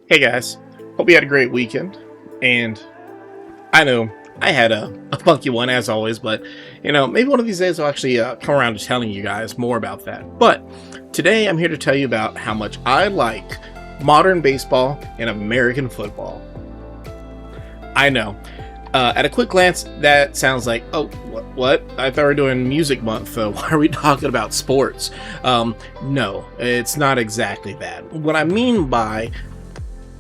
Hey guys, hope you had a great weekend. And I know I had a funky one as always, but maybe one of these days I'll actually come around to telling you guys more about that. But today I'm here to tell you about how much I like modern baseball and American football. I know. At a quick glance, that sounds like, oh, what? I thought we were doing Music Month, though. Why are we talking about sports? No, it's not exactly that. What I mean by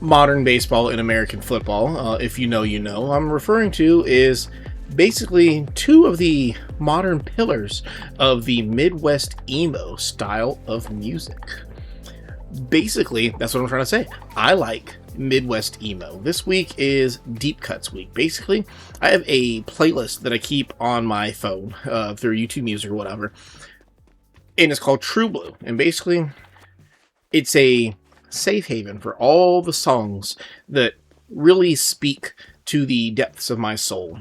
modern baseball and American football, if you know, you know, I'm referring to is basically two of the modern pillars of the Midwest Emo style of music. Basically, that's what I'm trying to say. I like Midwest Emo. This week is Deep Cuts week. Basically, I have a playlist that I keep on my phone through YouTube Music or whatever, and it's called True Blue. And basically, it's a safe haven for all the songs that really speak to the depths of my soul.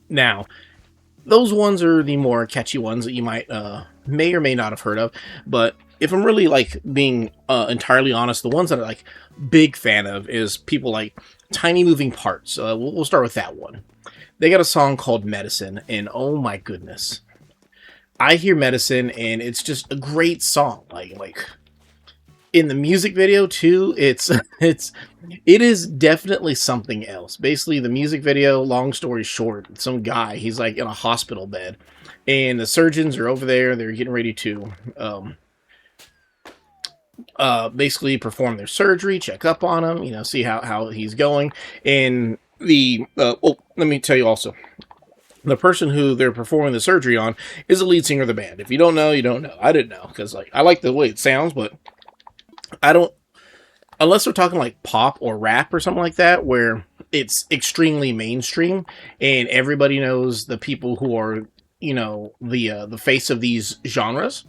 Now, those ones are the more catchy ones that you might may or may not have heard of, but if I'm really like being entirely honest, the ones that I'm like big fan of is people like Tiny Moving Parts. We'll start with that one. They got a song called Medicine, and oh my goodness, I hear Medicine and it's just a great song. Like in the music video too, it is definitely something else. Basically, the music video, long story short, some guy, he's like in a hospital bed, and the surgeons are over there. They're getting ready to basically perform their surgery, check up on him, see how he's going. And let me tell you also, the person who they're performing the surgery on is the lead singer of the band. If you don't know, you don't know. I didn't know, because I like the way it sounds, but I don't, unless we're talking like pop or rap or something like that, where it's extremely mainstream and everybody knows the people who are, the face of these genres.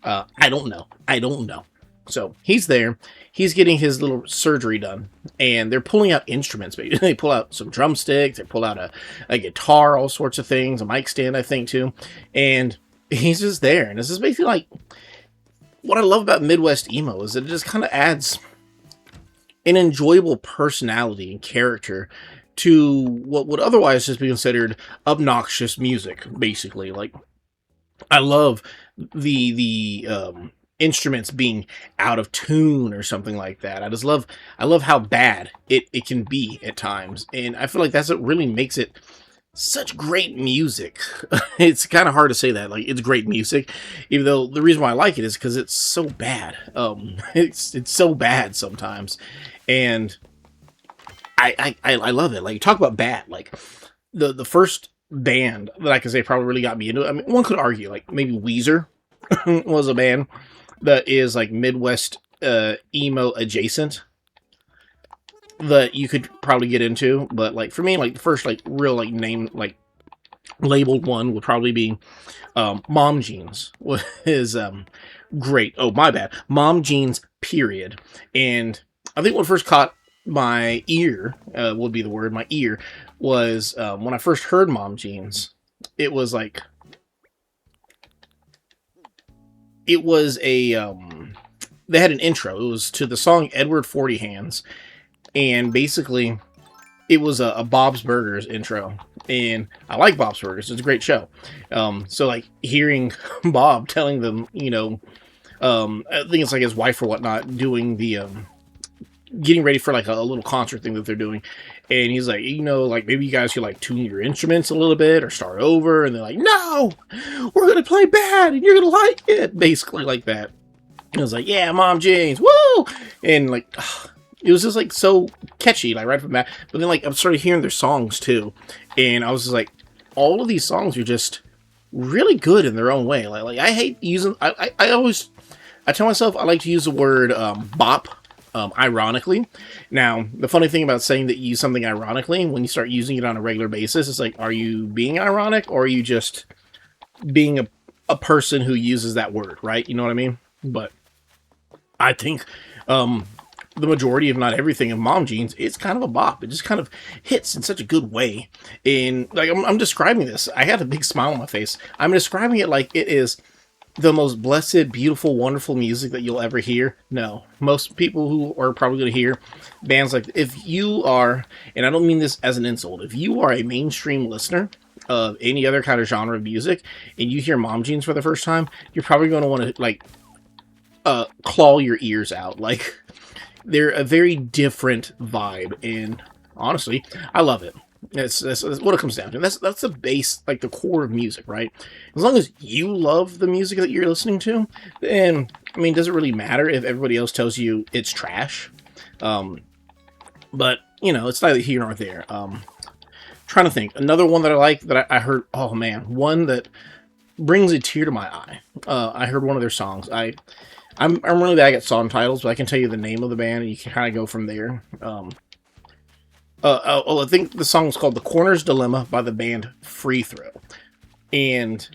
I don't know. So he's there. He's getting his little surgery done, and they're pulling out instruments. They pull out some drumsticks. They pull out a guitar, all sorts of things, a mic stand, I think, too. And he's just there. And this is basically like, what I love about Midwest Emo is that it just kind of adds an enjoyable personality and character to what would otherwise just be considered obnoxious music, basically. Like, I love the instruments being out of tune or something like that. I love how bad it can be at times. And I feel like that's what really makes it such great music. It's kind of hard to say that, like, it's great music, even though the reason why I like it is because it's so bad. It's so bad sometimes, and I love it. Like, talk about bad. Like, the first band that I could say probably really got me into it. I mean, one could argue like maybe Weezer was a band that is like Midwest emo adjacent that you could probably get into, but like for me, like the first like real like name like labeled one would probably be Mom Jeans is great. Oh, my bad. Mom Jeans, period. And I think what first caught my ear, would be the word, my ear, was when I first heard Mom Jeans. It was like, it was a, they had an intro. It was to the song Edward 40 Hands. And basically, it was a Bob's Burgers intro. And I like Bob's Burgers. It's a great show. So, like, hearing Bob telling them, I think it's like his wife or whatnot, doing the, getting ready for, like, a little concert thing that they're doing. And he's like, like, maybe you guys should, like, tune your instruments a little bit or start over. And they're like, no! We're going to play bad and you're going to like it! Basically like that. And I was like, yeah, Mom Jeans, woo! And, like, it was just like so catchy, like right from that. But then like I started hearing their songs too, and I was just like, all of these songs are just really good in their own way. Like I hate using. I tell myself I like to use the word bop, ironically. Now the funny thing about saying that you use something ironically, when you start using it on a regular basis, it's like, are you being ironic or are you just being a person who uses that word, right? You know what I mean? But I think the majority, if not everything, of Mom Jeans, it's kind of a bop. It just kind of hits in such a good way. And like I'm describing this, I had a big smile on my face. I'm describing it like it is the most blessed, beautiful, wonderful music that you'll ever hear? No. Most people who are probably going to hear bands like, if you are, and I don't mean this as an insult, if you are a mainstream listener of any other kind of genre of music and you hear Mom Jeans for the first time, you're probably going to want to like claw your ears out. Like, they're a very different vibe, and honestly, I love it. That's what it comes down to. That's the base, like the core of music, right? As long as you love the music that you're listening to, then I mean, does it really matter if everybody else tells you it's trash? But you know, it's neither here nor there. Trying to think, another one that I like that I heard. Oh man, one that brings a tear to my eye. I heard one of their songs. I'm really bad at song titles, but I can tell you the name of the band, and you can kind of go from there. I think the song was called "The Corner's Dilemma" by the band Free Throw, and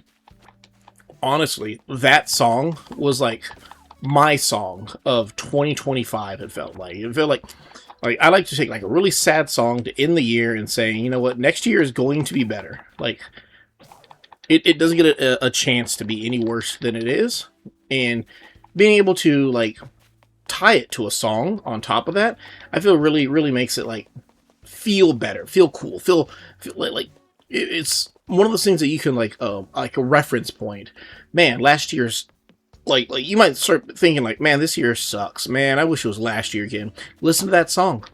honestly, that song was like my song of 2025. It felt like I like to take like a really sad song to end the year and say, you know what, next year is going to be better. Like it doesn't get a chance to be any worse than it is, and being able to like tie it to a song on top of that, I feel really makes it like feel better, feel cool, feel like it's one of those things that you can like a reference point. Man, last year's like you might start thinking like, man, this year sucks. Man, I wish it was last year again. Listen to that song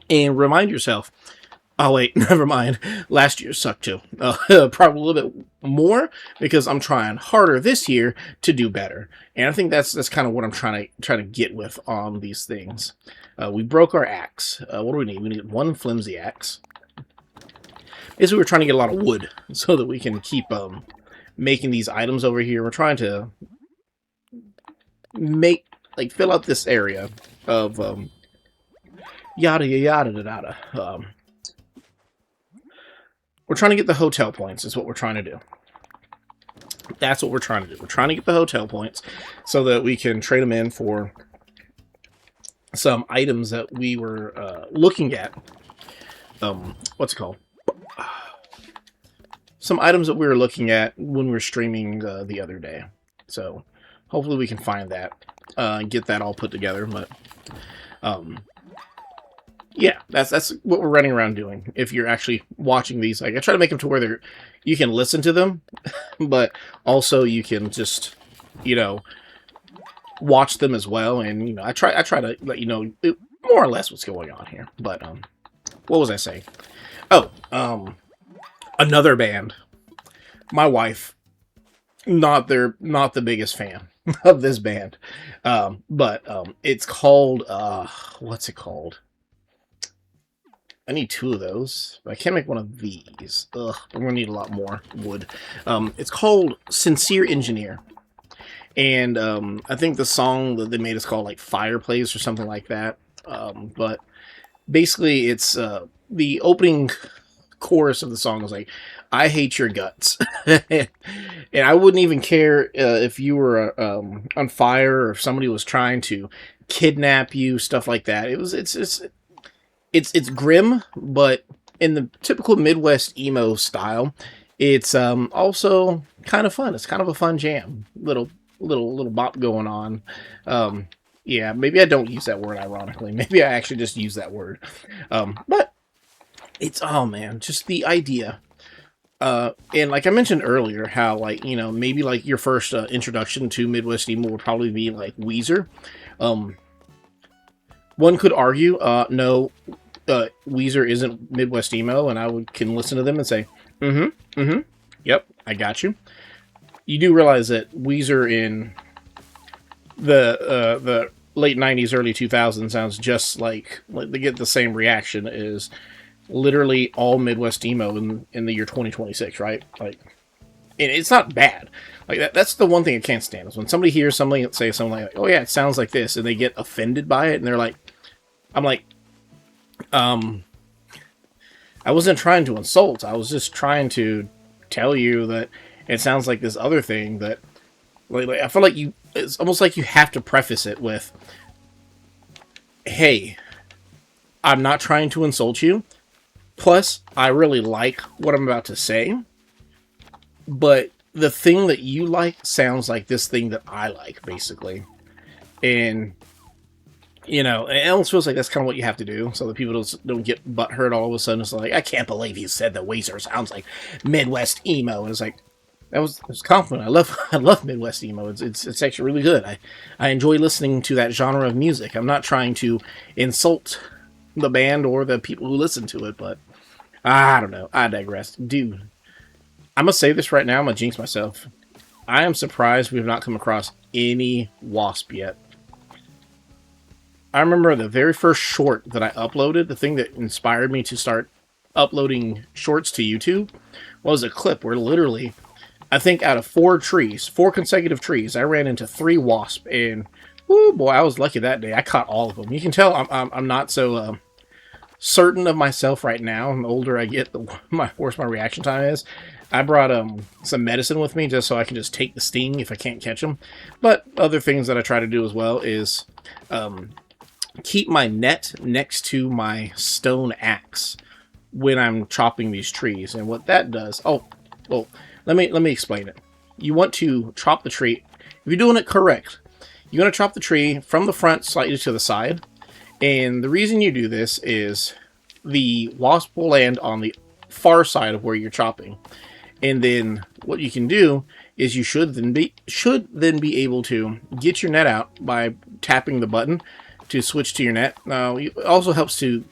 and remind yourself, oh wait, never mind. Last year sucked too. Probably a little bit more because I'm trying harder this year to do better. And I think that's kind of what I'm trying to get with on these things. We broke our axe. What do we need? We need one flimsy axe. Basically, we're trying to get a lot of wood so that we can keep making these items over here. We're trying to fill out this area of yada yada yada yada. We're trying to get the hotel points is what we're trying to do. That's what we're trying to do. We're trying to get the hotel points so that we can trade them in for some items that we were looking at. What's it called? Some items that we were looking at when we were streaming the other day. So hopefully we can find that and get that all put together. But yeah, that's what we're running around doing. If you're actually watching these, like I try to make them to where you can listen to them, but also you can just, you know, watch them as well. And you know, I try to let you know more or less what's going on here. But what was I saying? Oh, another band. My wife, not the biggest fan of this band, but it's called what's it called? I need two of those. I can't make one of these. Ugh, I'm gonna need a lot more wood. It's called Sincere Engineer. And I think the song that they made is called like Fireplace or something like that. But basically it's the opening chorus of the song is like, I hate your guts. And I wouldn't even care if you were on fire or if somebody was trying to kidnap you, stuff like that. It's grim, but in the typical Midwest emo style. It's also kind of fun. It's kind of a fun jam. Little bop going on. Yeah, maybe I don't use that word ironically. Maybe I actually just use that word. But it's, oh man, just the idea. And like I mentioned earlier, how like, you know, maybe like your first introduction to Midwest emo would probably be like Weezer. One could argue, no, Weezer isn't Midwest emo, and I can listen to them and say, yep, I got you. You do realize that Weezer in the late 90s, early 2000s sounds just like they get the same reaction as literally all Midwest emo in the year 2026, right? Like, and it's not bad. Like that's the one thing I can't stand is when somebody hears somebody say something like, "Oh yeah, it sounds like this," and they get offended by it, and they're like, "I'm like, I wasn't trying to insult. I was just trying to tell you that it sounds like this other thing that, like I feel like it's almost like you have to preface it with, hey, I'm not trying to insult you. Plus, I really like what I'm about to say, but the thing that you like sounds like this thing that I like, basically. And it almost feels like that's kind of what you have to do, so that people don't get butthurt all of a sudden. It's like, I can't believe you said that Weezer sounds like Midwest emo. And it's like, that was a compliment. I love Midwest emo. It's actually really good. I enjoy listening to that genre of music. I'm not trying to insult the band or the people who listen to it, but I don't know. I digress, dude. I'm gonna say this right now. I'm gonna jinx myself. I am surprised we have not come across any wasp yet. I remember the very first short that I uploaded, the thing that inspired me to start uploading shorts to YouTube, was a clip where literally, I think out of 4 consecutive trees, I ran into 3 wasps, and oh boy, I was lucky that day. I caught all of them. You can tell I'm not so certain of myself right now. The older I get, the worse my reaction time is. I brought some medicine with me just so I can just take the sting if I can't catch them. But other things that I try to do as well is keep my net next to my stone axe when I'm chopping these trees. And what that does, well, let me explain it. You want to chop the tree. If you're doing it correct, you want to chop the tree from the front slightly to the side. And the reason you do this is the wasp will land on the far side of where you're chopping. And then what you can do is you should then be able to get your net out by tapping the button to switch to your net. Now, it also helps to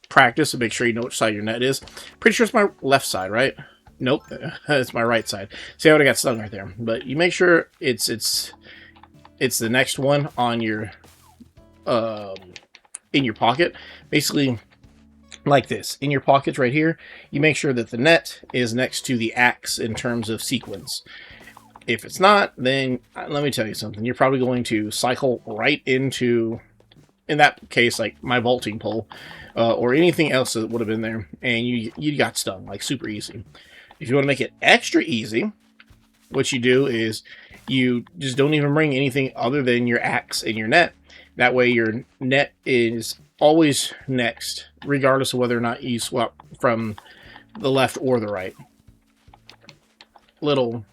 practice and make sure you know which side your net is. Pretty sure it's my left side, right? Nope, it's my right side. See, I would have got stung right there. But you make sure it's the next one on your in your pocket, basically like this. In your pockets right here, you make sure that the net is next to the axe in terms of sequence. If it's not, then let me tell you something. You're probably going to cycle right into, in that case, like my vaulting pole, or anything else that would have been there, and you got stung, like super easy. If you want to make it extra easy, what you do is you just don't even bring anything other than your axe and your net. That way your net is always next, regardless of whether or not you swap from the left or the right. Little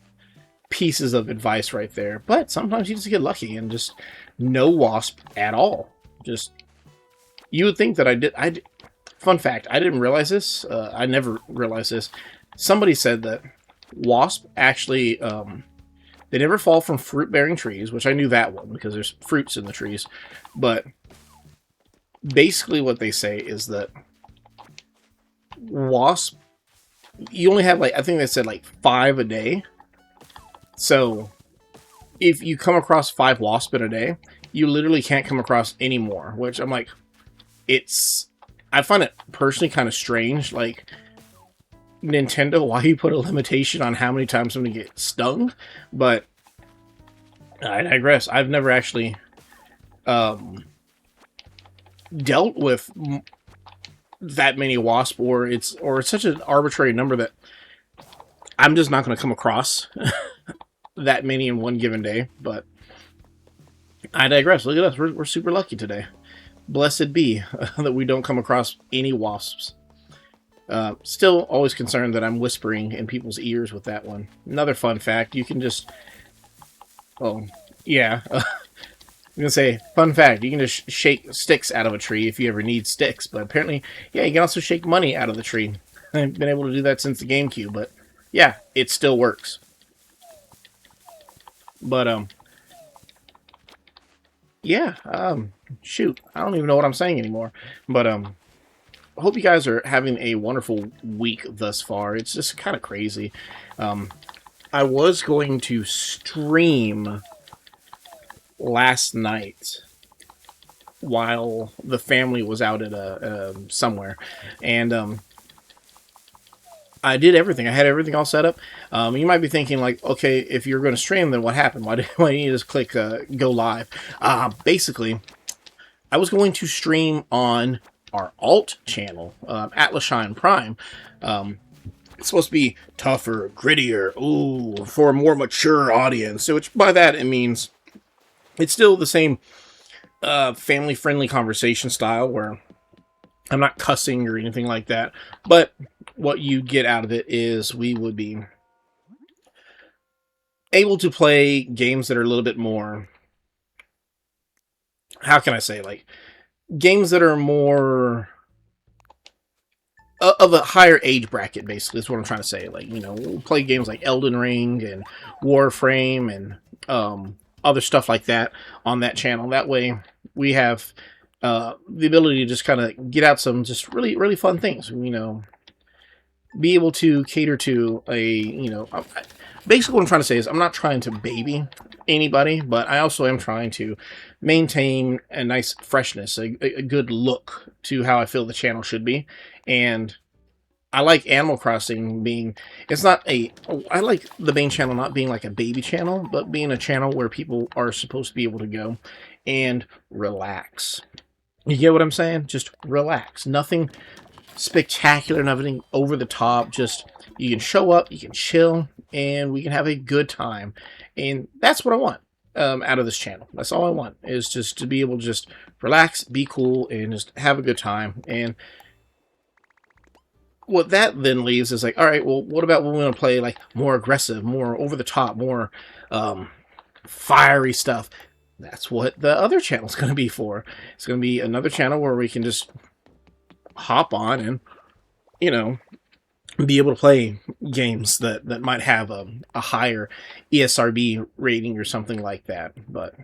pieces of advice right there. But sometimes you just get lucky and just no wasp at all. Just, you would think that I did. Fun fact, I didn't realize this. I never realized this. Somebody said that wasp actually, they never fall from fruit-bearing trees, which I knew that one because there's fruits in the trees. But basically what they say is that wasp, you only have, like, I think they said like 5 a day. So if you come across 5 wasps in a day, you literally can't come across any more, which I'm like, I find it personally kind of strange. Like, Nintendo, why you put a limitation on how many times somebody gets stung? But I digress. I've never actually dealt with that many wasps, or it's such an arbitrary number that I'm just not going to come across that many in one given day. But I digress. Look at us. We're super lucky today. Blessed be that we don't come across any wasps. Still always concerned that I'm whispering in people's ears with that one. Another fun fact, you can just... Oh, yeah. I'm going to say, fun fact, you can just shake sticks out of a tree if you ever need sticks. But apparently, yeah, you can also shake money out of the tree. I've been able to do that since the GameCube, but yeah, it still works. But, yeah, shoot, I don't even know what I'm saying anymore. But, I hope you guys are having a wonderful week thus far. It's just kind of crazy. I was going to stream last night while the family was out at somewhere, and I did everything. I had everything all set up. You might be thinking, like, okay, if you're going to stream, then what happened? Why didn't you just click go live? Basically, I was going to stream on our alt channel, Atlas Shine Prime. It's supposed to be tougher, grittier, ooh, for a more mature audience. So, which by that it means it's still the same family-friendly conversation style where I'm not cussing or anything like that. But what you get out of it is we would be able to play games that are a little bit more, how can I say, like games that are more of a higher age bracket, basically, is what I'm trying to say. Like, we'll play games like Elden Ring and Warframe and other stuff like that on that channel. That way, we have the ability to just kind of get out some just really, really fun things. Be able to cater to basically what I'm trying to say is I'm not trying to baby anybody, but I also am trying to maintain a nice freshness, a good look to how I feel the channel should be. And I like Animal Crossing being, I like the main channel not being like a baby channel, but being a channel where people are supposed to be able to go and relax. You get what I'm saying? Just relax. Nothing spectacular, nothing over the top. Just, you can show up, you can chill, and we can have a good time. And that's what I want out of this channel. That's all I want, is just to be able to just relax, be cool, and just have a good time. And what that then leaves is like, all right, well, what about when we want to play like more aggressive, more over the top, more fiery stuff? That's what the other channel's going to be for. It's going to be another channel where we can just hop on and, be able to play games that might have a higher ESRB rating or something like that. But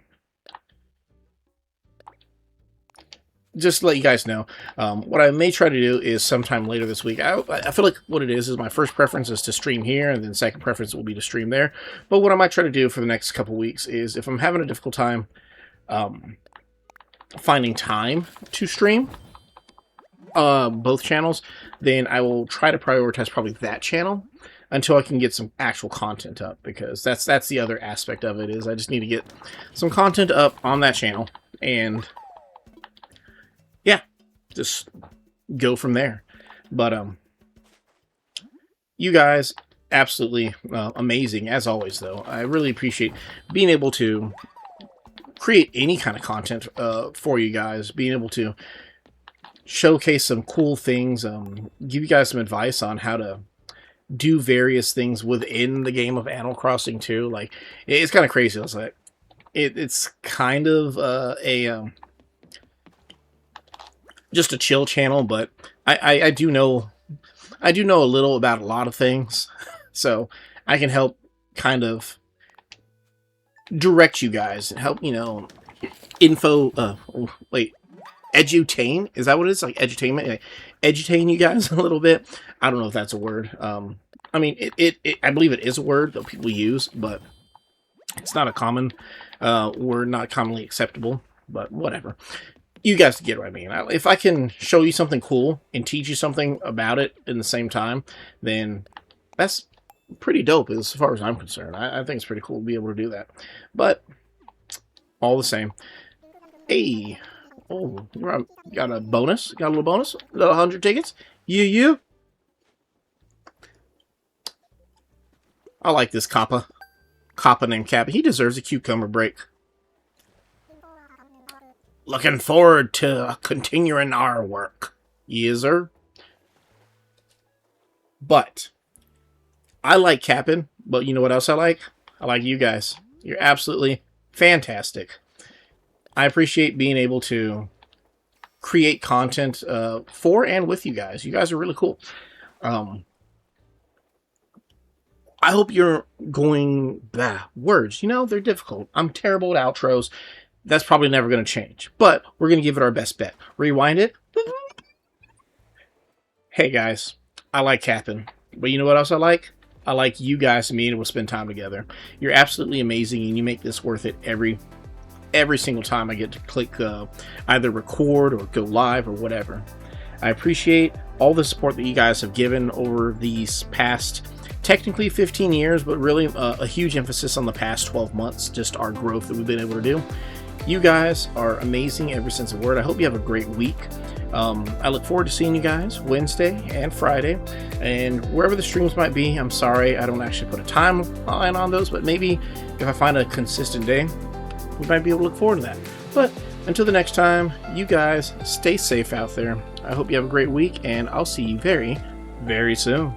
just to let you guys know, what I may try to do is sometime later this week. I feel like what it is my first preference is to stream here, and then second preference will be to stream there. But what I might try to do for the next couple weeks is, if I'm having a difficult time finding time to stream both channels, then I will try to prioritize probably that channel until I can get some actual content up, because that's the other aspect of it, is I just need to get some content up on that channel, and yeah, just go from there. But you guys, absolutely amazing as always, though. I really appreciate being able to create any kind of content for you guys, being able to showcase some cool things, give you guys some advice on how to do various things within the game of Animal Crossing too. Like, it's kind of crazy. It's like it's kind of just a chill channel, but I do know a little about a lot of things, so I can help kind of direct you guys and help, edutain, is that what it is? Like edutainment, like, edutain you guys a little bit. I don't know if that's a word. I mean, I believe it is a word that people use, but it's not a common word, not commonly acceptable. But whatever, you guys get what I mean. If I can show you something cool and teach you something about it in the same time, then that's pretty dope as far as I'm concerned. I think it's pretty cool to be able to do that. But all the same, hey. Oh, got a bonus. Got a little bonus. A little 100 tickets. You. I like this Kappa. Kappa named Kappa. He deserves a cucumber break. Looking forward to continuing our work. Yes, sir. But I like capping, but you know what else I like? I like you guys. You're absolutely fantastic. I appreciate being able to create content for and with you guys. You guys are really cool. I hope you're going... words, they're difficult. I'm terrible at outros. That's probably never going to change. But we're going to give it our best bet. Rewind it. Hey, guys. I like capping. But you know what else I like? I like you guys and me, and we'll spend time together. You're absolutely amazing, and you make this worth it every single time I get to click either record or go live or whatever. I appreciate all the support that you guys have given over these past, technically 15 years, but really a huge emphasis on the past 12 months, just our growth that we've been able to do. You guys are amazing, every sense of word. I hope you have a great week. I look forward to seeing you guys Wednesday and Friday, and wherever the streams might be. I'm sorry I don't actually put a timeline on those, but maybe if I find a consistent day, we might be able to look forward to that. But until the next time, you guys stay safe out there. I hope you have a great week, and I'll see you very, very soon.